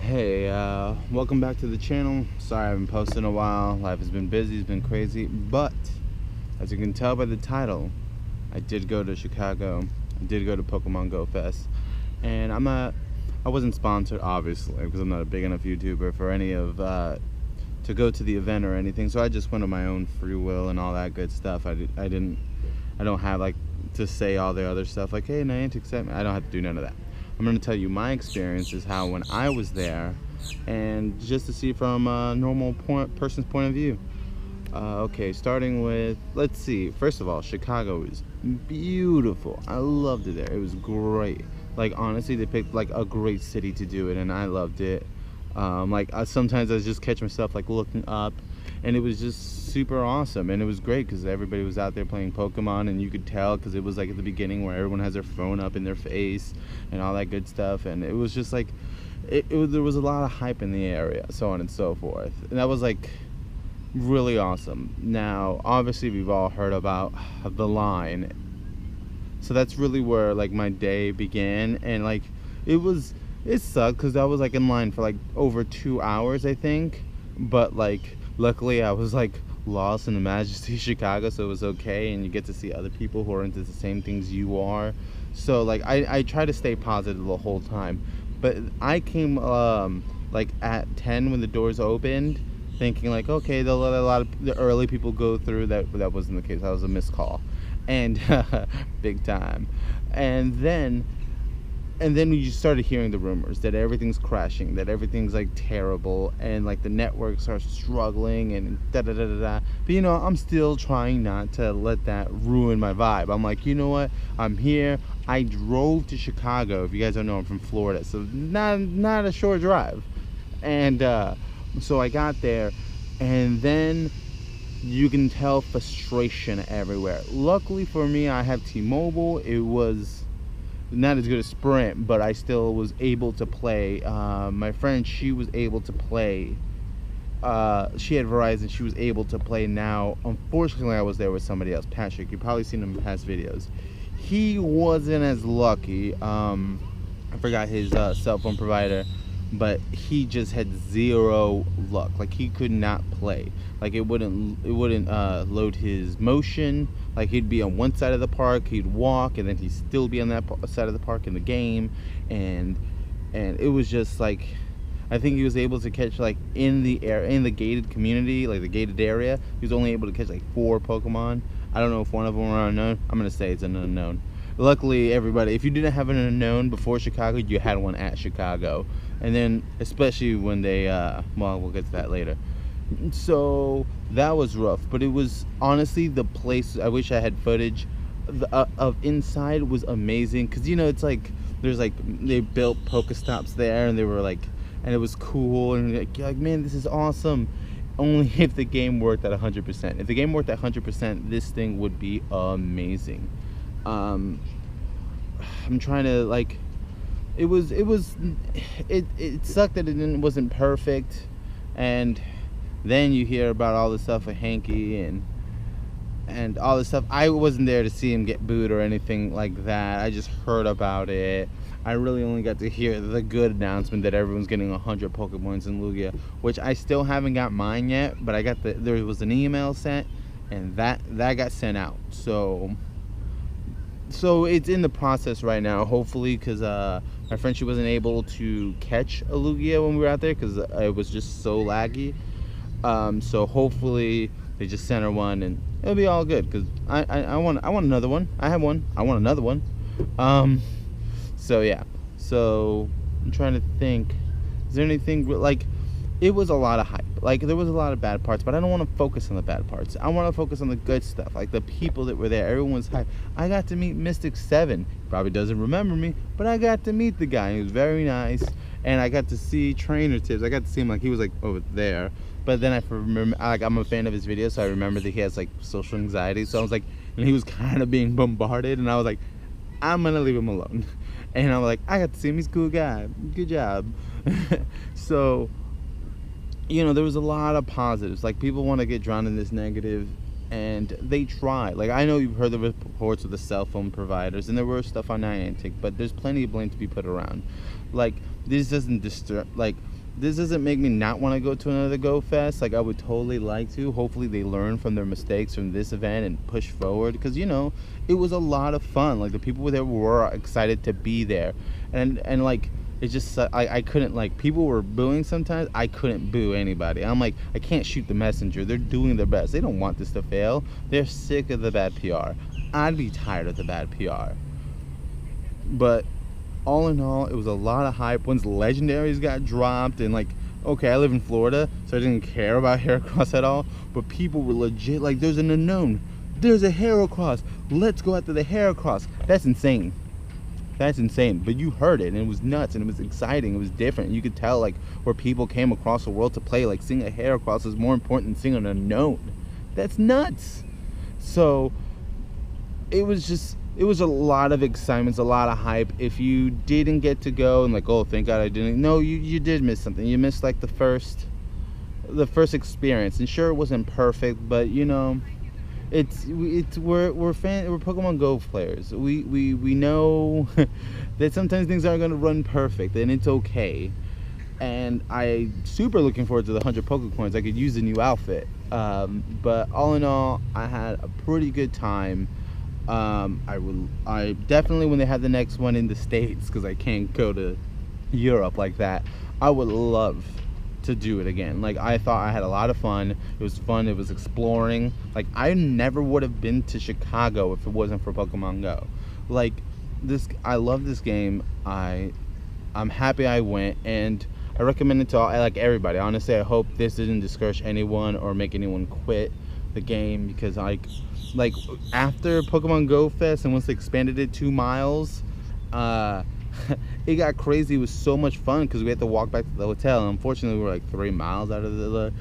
Hey, welcome back to the channel. Sorry I haven't posted in a while. Life has been busy, it's been crazy, but as you can tell by the title, I did go to Chicago. I did go to Pokemon Go Fest, and I wasn't sponsored, obviously, because I'm not a big enough YouTuber for any of to go to the event or anything. So I just went on my own free will and all that good stuff. I don't have like to say all the other stuff like, hey, Niantic sent me. I don't have to do none of that. I'm going to tell you my experience is how when I was there, and just to see from a normal person's point of view. Okay, starting with, let's see, first of all, Chicago is beautiful. I loved it there. It was great. Like, honestly, they picked like a great city to do it, and I loved it. Sometimes I just catch myself like looking up, and it was just super awesome. And it was great because everybody was out there playing Pokemon, and you could tell because it was like at the beginning where everyone has their phone up in their face and all that good stuff. And it was just like there was a lot of hype in the area, so on and so forth, and that was like really awesome. Now obviously we've all heard about the line, so that's really where like my day began. And like it sucked because I was like in line for like over 2 hours, I think, but like luckily I was like lost in the majesty of Chicago, so it was okay, and you get to see other people who are into the same things you are. So like I try to stay positive the whole time. But I came like at 10 when the doors opened, thinking like, okay, they'll let a lot of the early people go through. That wasn't the case. That was a missed call, and big time. And then you started hearing the rumors that everything's crashing, that everything's like terrible, and like the networks are struggling and da da da da da. But you know, I'm still trying not to let that ruin my vibe. I'm like, you know what? I'm here. I drove to Chicago. If you guys don't know, I'm from Florida, so not a short drive. And so I got there, and then you can tell frustration everywhere. Luckily for me, I have T-Mobile. It was not as good as Sprint, but I still was able to play. My friend, she was able to play. She had Verizon. She was able to play. Now, unfortunately, I was there with somebody else, Patrick. You've probably seen him in past videos. He wasn't as lucky. I forgot his cell phone provider, but he just had zero luck. Like, he could not play. Like, it wouldn't load his motion. Like, he'd be on one side of the park, he'd walk, and then he'd still be on that side of the park in the game. And it was just like, I think he was able to catch like in the gated community, like the gated area, he was only able to catch like 4 Pokemon. I don't know if one of them were unknown. I'm gonna say it's an unknown. Luckily, everybody, if you didn't have an unknown before Chicago, you had one at Chicago. And then especially when they well, we'll get to that later. So that was rough, but it was honestly the place. I wish I had footage of inside. Was amazing, because you know, it's like there's like they built Pokestops there, and they were like, and it was cool, and you're like, man, this is awesome. Only if the game worked at 100%. If the game worked at 100%, this thing would be amazing. I'm trying to like, it sucked that it wasn't perfect. And then you hear about all the stuff with Hanky and all this stuff. I wasn't there to see him get booed or anything like that. I just heard about it. I really only got to hear the good announcement that everyone's getting 100 Pokepoints in Lugia, which I still haven't got mine yet, but I got there was an email sent, and that got sent out. So it's in the process right now, hopefully, because my friend, she wasn't able to catch a Lugia when we were out there because it was just so laggy. So hopefully they just sent her one, and it'll be all good, because I want another one. I have one. I want another one. So yeah. So I'm trying to think. Is there anything like? It was a lot of hype. Like, there was a lot of bad parts, but I don't want to focus on the bad parts. I want to focus on the good stuff, like the people that were there. Everyone's hype. I got to meet Mystic 7. Probably doesn't remember me, but I got to meet the guy. He was very nice, and I got to see Trainer Tips. I got to see him, like, he was like over there. But then I remember, like, I'm a fan of his videos, so I remember that he has like social anxiety. So I was like, and he was kind of being bombarded, and I was like, I'm gonna leave him alone. And I'm like, I got to see him. He's a cool guy. Good job. So, you know, there was a lot of positives. Like, people want to get drowned in this negative, and they try. Like, I know you've heard the reports of the cell phone providers, and there were stuff on Niantic, but there's plenty of blame to be put around. Like, this doesn't disturb, like, this doesn't make me not want to go to another Go Fest. Like, I would totally like to. Hopefully they learn from their mistakes from this event and push forward, because it was a lot of fun. Like, the people there were excited to be there, and like, it's just I couldn't, like, people were booing sometimes. I couldn't boo anybody. I'm like, I can't shoot the messenger. They're doing their best. They don't want this to fail. They're sick of the bad PR. I'd be tired of the bad PR. But all in all, it was a lot of hype. Once legendaries got dropped, and like, okay, I live in Florida, so I didn't care about Heracross at all, but people were legit like, there's an unknown, there's a Heracross, let's go after the Heracross. That's insane. That's insane. But you heard it, and it was nuts, and it was exciting. It was different. You could tell, like, where people came across the world to play. Like, seeing a Heracross is more important than seeing an unknown. That's nuts. So it was a lot of excitement, a lot of hype. If you didn't get to go and like, oh, thank God I didn't. No, you did miss something. You missed like the first experience. And sure, it wasn't perfect, but we're Pokemon Go players. We know that sometimes things aren't gonna run perfect, and it's okay. And I super looking forward to the 100 Pokecoins. I could use a new outfit. But all in all, I had a pretty good time. I definitely, when they have the next one in the States, because I can't go to Europe like that, I would love to do it again. Like, I thought I had a lot of fun. It was fun. It was exploring. Like, I never would have been to Chicago if it wasn't for Pokemon Go. Like, I love this game. I'm happy I went, and I recommend it to everybody. Honestly, I hope this didn't discourage anyone or make anyone quit the game, because like after Pokemon Go Fest, and once they expanded it 2 miles, it got crazy. It was so much fun because we had to walk back to the hotel, and unfortunately we were like 3 miles out of the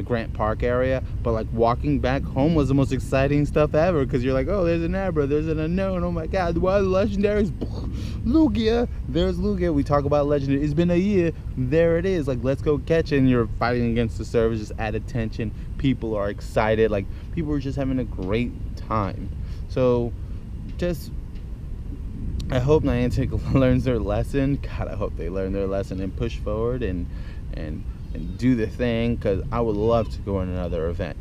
Grant Park area, but like walking back home was the most exciting stuff ever, because you're like, oh, there's an Abra, there's an unknown, oh my god, why are the legendaries? Lugia, there's Lugia. We talk about legendary, it's been a year, there it is. Like, let's go catch it. And you're fighting against the servers, just add attention. People are excited, like, people are just having a great time. So I hope Niantic learns their lesson. God, I hope they learn their lesson and push forward and do the thing, because I would love to go on another event.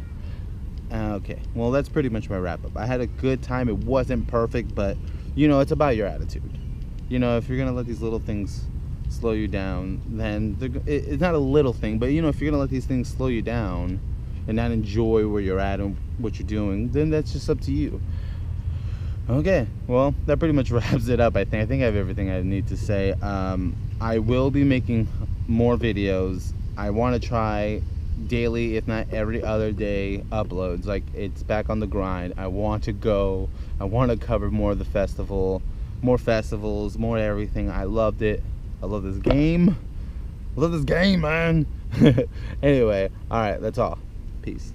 Okay, well, that's pretty much my wrap up. I had a good time. It wasn't perfect, but it's about your attitude. If you're gonna let these little things slow you down, then it's not a little thing, but if you're gonna let these things slow you down and not enjoy where you're at and what you're doing, then that's just up to you. Okay, well, that pretty much wraps it up. I think I have everything I need to say. I will be making more videos. I want to try daily, if not every other day, uploads. Like, it's back on the grind. I want to go. I want to cover more of the festival, more festivals, more everything. I loved it. I love this game. I love this game, man. Anyway, all right, that's all. Peace.